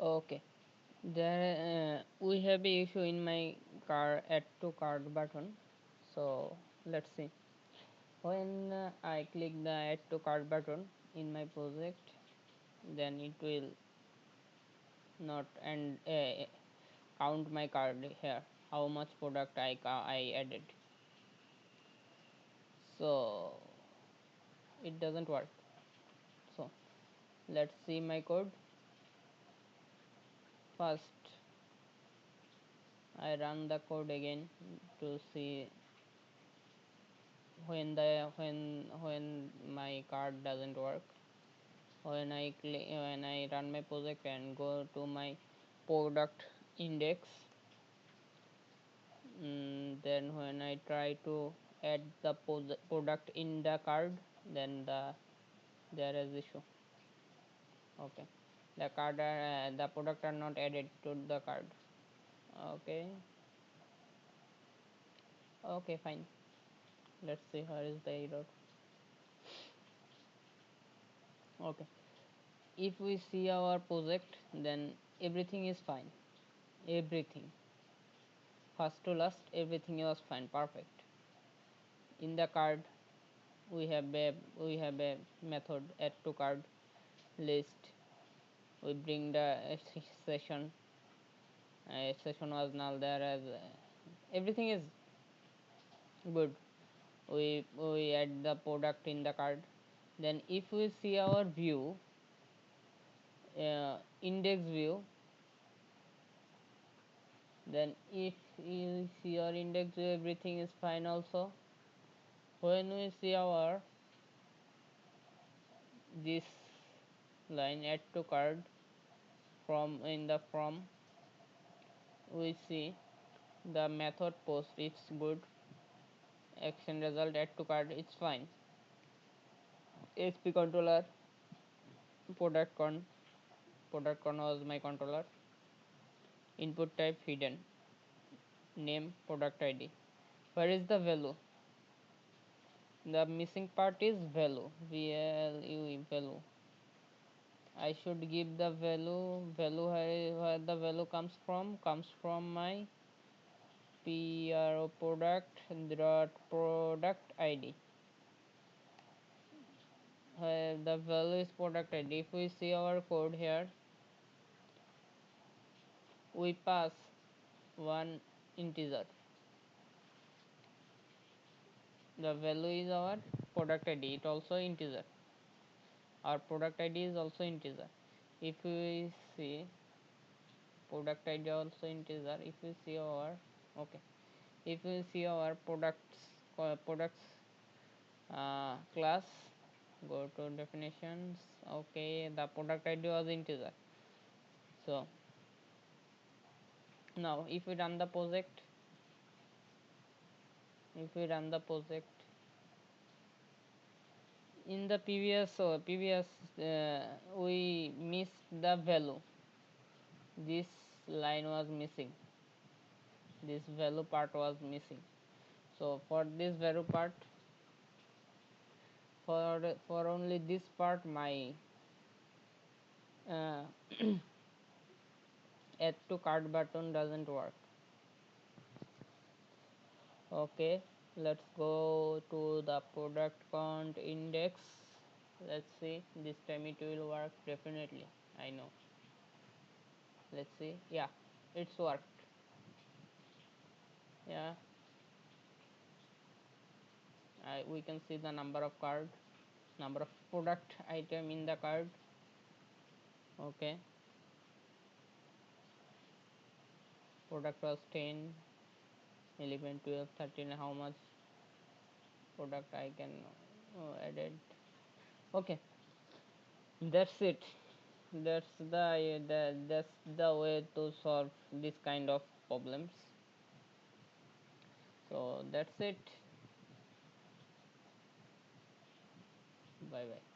Okay, there we have a issue in my car add to cart button. So let's see. When I click the add to cart button in my project, then it will not and count my card here how much product I added. So it doesn't work. So let's see my code. First I run the code again to see when my card doesn't work. When I run my project and go to my product index, then when I try to add the product in the card, then there is issue. Okay, the product are not added to the card. Okay, okay, fine. Let's see where is the error. Okay, if we see our project, then everything is fine. Everything, first to last, everything was fine, perfect. In the card, we have a method add to card list. We bring the session. Session was null there as everything is good. We add the product in the card. Then if we see our view, index view, then if you see our index view, everything is fine also. When we see our this line add to card from in the from, we see the method post it's good, action result add to card it's fine. HP controller product con was my controller. Input type hidden, name product id. Where is the value? The missing part is value, value. I should give the value where the value comes from my product id. The value is product id. If we see our code here, we pass one integer. The value is our product id, it also integer. Our product id is also integer. If we see product id also integer, if we see our okay, if we see our products class, go to definitions. Okay, the product id was integer. So now if we run the project, in the previous we missed the value. This line was missing, this value part was missing. So for this value part, for only this part, my uh, add to cart button doesn't work. Okay, let's go to the product count index. Let's see, this time it will work definitely, I know. Let's see, yeah, it's worked. Yeah, we can see the number of product item in the card. Okay, product was 10, 11, 12, 13. How much product I can added? Okay, that's it. That's the way to solve this kind of problems. So that's it. Bye bye.